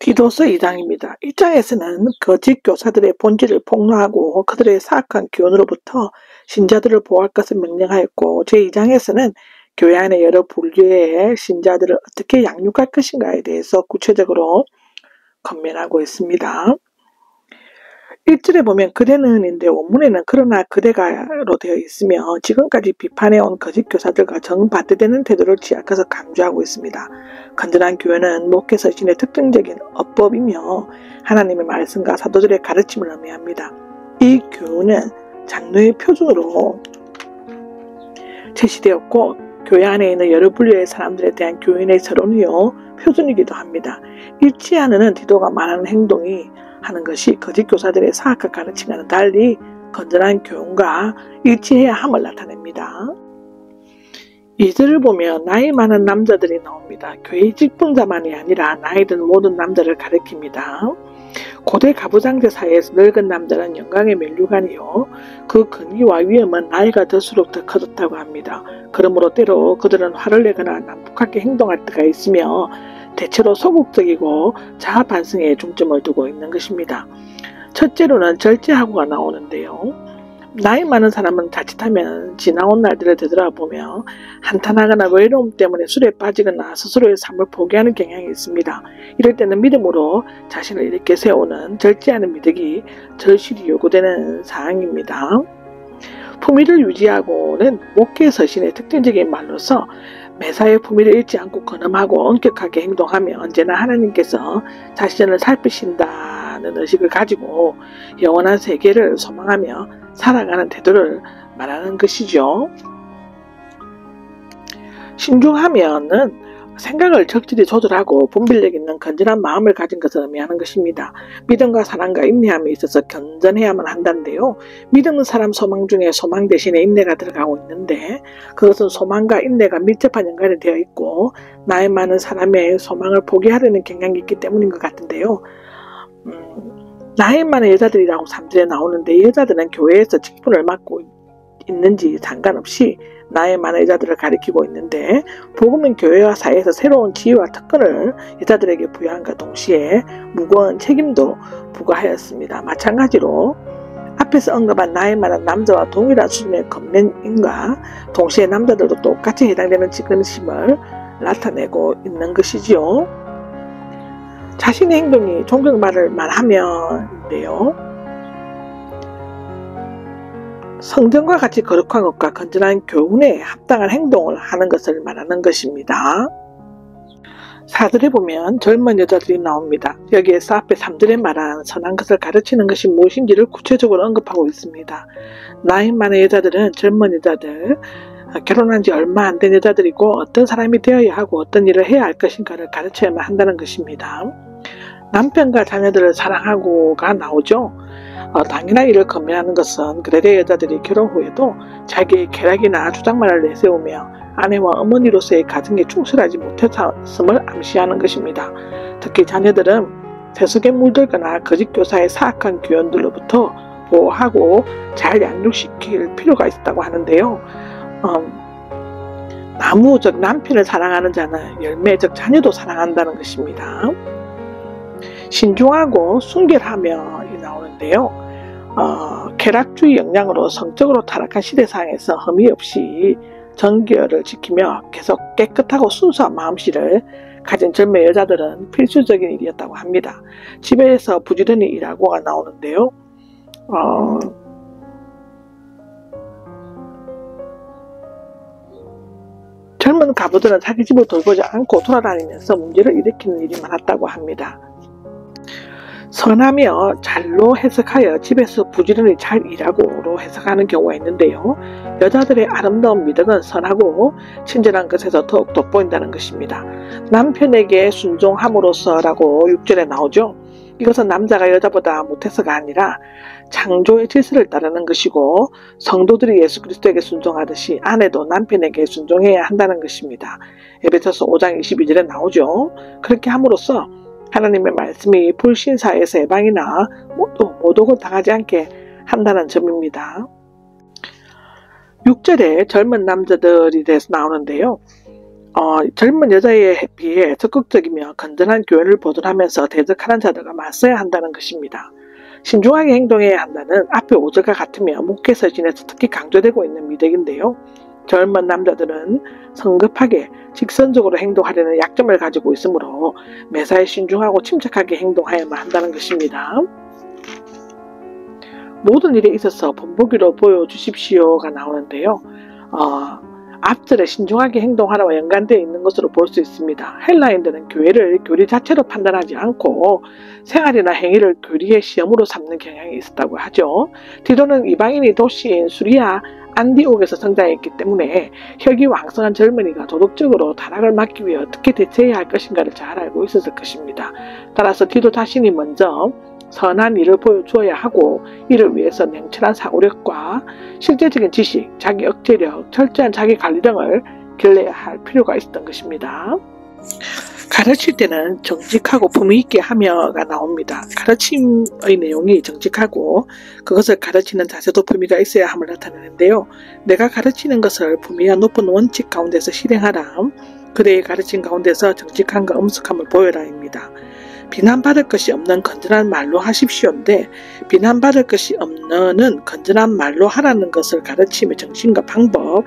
디도서 2장입니다. 1장에서는 거짓 교사들의 본질을 폭로하고 그들의 사악한 기원으로부터 신자들을 보호할 것을 명령하였고, 제2장에서는 교회 안의 여러 분류의 신자들을 어떻게 양육할 것인가에 대해서 구체적으로 권면하고 있습니다. 1절에 보면 그대는인데 원문에는 그러나 그대가로 되어 있으며 지금까지 비판해온 거짓 교사들과 정반대되는 태도를 지약해서 강조하고 있습니다. 건전한 교회는 목회서신의 특징적인 어법이며 하나님의 말씀과 사도들의 가르침을 의미합니다. 이 교훈은 장로의 표준으로 제시되었고 교회 안에 있는 여러 분류의 사람들에 대한 교인의 서론이요 표준이기도 합니다. 일치 않는 디도가 말하는 행동이 하는 것이 거짓 교사들의 사악한 가르침과는 달리 건전한 교훈과 일치해야 함을 나타냅니다. 2절을 보면 나이 많은 남자들이 나옵니다. 교회 직분자만이 아니라 나이 든 모든 남자를 가리킵니다. 고대 가부장제 사회에서 늙은 남자는 영광의 면류관이요 그 근위와 위험은 나이가 들수록 더 커졌다고 합니다. 그러므로 때로 그들은 화를 내거나 난폭하게 행동할 때가 있으며 대체로 소극적이고 자아 반성에 중점을 두고 있는 것입니다. 첫째로는 절제하고가 나오는데요. 나이 많은 사람은 자칫하면 지나온 날들을 되돌아보며 한탄하거나 외로움 때문에 술에 빠지거나 스스로의 삶을 포기하는 경향이 있습니다. 이럴 때는 믿음으로 자신을 이렇게 세우는 절제하는 미덕이 절실히 요구되는 사항입니다. 품위를 유지하고는 목회 서신의 특징적인 말로서 매사에 품위를 잃지 않고 근엄하고 엄격하게 행동하며 언제나 하나님께서 자신을 살피신다는 의식을 가지고 영원한 세계를 소망하며 살아가는 태도를 말하는 것이죠. 신중하면은 생각을 적절히 조절하고 분별력 있는 건전한 마음을 가진 것을 의미하는 것입니다. 믿음과 사랑과 인내함에 있어서 건전해야만 한다는데요. 믿음은 사람 소망 중에 소망 대신에 인내가 들어가고 있는데 그것은 소망과 인내가 밀접한 연관이 되어 있고 나이 많은 사람의 소망을 포기하려는 경향이 있기 때문인 것 같은데요. 나이 많은 여자들이라고 3절에 나오는데 여자들은 교회에서 직분을 맡고 있는지 상관없이 나이 많은 여자들을 가리키고 있는데 복음은 교회와 사회에서 새로운 지위와 특권을 여자들에게 부여함과 동시에 무거운 책임도 부과하였습니다. 마찬가지로 앞에서 언급한 나이 많은 남자와 동일한 수준의 권면인과 동시에 남자들도 똑같이 해당되는 직분심을 나타내고 있는 것이지요. 자신의 행동이 존경받을 만하면인데요. 성전과 같이 거룩한 것과 건전한 교훈에 합당한 행동을 하는 것을 말하는 것입니다. 4절에 보면 젊은 여자들이 나옵니다. 여기에서 앞에 3절에 말한 선한 것을 가르치는 것이 무엇인지를 구체적으로 언급하고 있습니다. 나이 많은 여자들은 젊은 여자들, 결혼한 지 얼마 안 된 여자들이고 어떤 사람이 되어야 하고 어떤 일을 해야 할 것인가를 가르쳐야만 한다는 것입니다. 남편과 자녀들을 사랑하고가 나오죠. 당연한 일을 건면하는 것은 그대의 여자들이 결혼 후에도 자기의 쾌락이나 주장만을 내세우며 아내와 어머니로서의 가정에 충실하지 못했음을 암시하는 것입니다. 특히 자녀들은 세속에 물들거나 거짓 교사의 사악한 규현들로부터 보호하고 잘 양육시킬 필요가 있다고 하는데요. 나무 즉 남편을 사랑하는 자는 열매 즉 자녀도 사랑한다는 것입니다. 신중하고 순결하며 나오는데요. 쾌락주의 영향으로 성적으로 타락한 시대상에서 흠이 없이 정결을 지키며 계속 깨끗하고 순수한 마음씨를 가진 젊은 여자들은 필수적인 일이었다고 합니다. 집에서 부지런히 일하고가 나오는데요. 젊은 가부들은 자기 집을 돌보지 않고 돌아다니면서 문제를 일으키는 일이 많았다고 합니다. 선하며 잘로 해석하여 집에서 부지런히 잘 일하고로 해석하는 경우가 있는데요. 여자들의 아름다운 미덕은 선하고 친절한 것에서 더욱 돋보인다는 것입니다. 남편에게 순종함으로써라고 6절에 나오죠. 이것은 남자가 여자보다 못해서가 아니라 창조의 질서를 따르는 것이고 성도들이 예수 그리스도에게 순종하듯이 아내도 남편에게 순종해야 한다는 것입니다. 에베소서 5장 22절에 나오죠. 그렇게 함으로써 하나님의 말씀이 불신사에서 해방이나 모독을 당하지 않게 한다는 점입니다. 6절에 젊은 남자들이 대해서 나오는데요. 젊은 여자에 비해 적극적이며 건전한 교훈을 보존하면서 대적하는 자들과 맞서야 한다는 것입니다. 신중하게 행동해야 한다는 앞에 5절과 같으며 목회서신에서 특히 강조되고 있는 미덕인데요. 젊은 남자들은 성급하게 직선적으로 행동하려는 약점을 가지고 있으므로 매사에 신중하고 침착하게 행동하여야만 한다는 것입니다. 모든 일에 있어서 본보기로 보여주십시오가 나오는데요. 앞절에 신중하게 행동하라와 연관되어 있는 것으로 볼 수 있습니다. 헬라인들은 교회를 교리 자체로 판단하지 않고 생활이나 행위를 교리의 시험으로 삼는 경향이 있었다고 하죠. 디도는 이방인의 도시인 수리아 안디옥에서 성장했기 때문에 혈기왕성한 젊은이가 도덕적으로 타락을 막기 위해 어떻게 대처해야 할 것인가를 잘 알고 있었을 것입니다. 따라서 디도 자신이 먼저 선한 일을 보여주어야 하고 이를 위해서 냉철한 사고력과 실제적인 지식, 자기 억제력, 철저한 자기 관리 등을 길러야 할 필요가 있었던 것입니다. 가르칠 때는 정직하고 품위 있게 하며가 나옵니다. 가르침의 내용이 정직하고 그것을 가르치는 자세도 품위가 있어야 함을 나타내는데요. 내가 가르치는 것을 품위가 높은 원칙 가운데서 실행하라. 그대의 가르침 가운데서 정직함과 엄숙함을 보여라입니다. 비난받을 것이 없는 건전한 말로 하십시오인데 비난받을 것이 없는 건전한 말로 하라는 것을 가르침의 정신과 방법,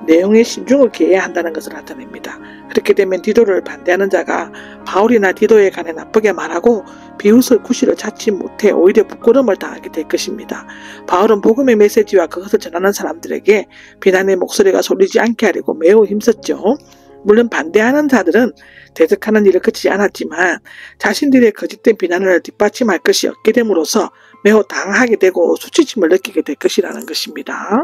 내용에 신중을 기해야 한다는 것을 나타냅니다. 그렇게 되면 디도를 반대하는 자가 바울이나 디도에 관해 나쁘게 말하고 비웃을 구실을 찾지 못해 오히려 부끄러움을 당하게 될 것입니다. 바울은 복음의 메시지와 그것을 전하는 사람들에게 비난의 목소리가 소리지 않게 하려고 매우 힘썼죠. 물론 반대하는 자들은 대적하는 일을 그치지 않았지만 자신들의 거짓된 비난을 뒷받침할 것이 없게 됨으로써 매우 당하게 되고 수치심을 느끼게 될 것이라는 것입니다.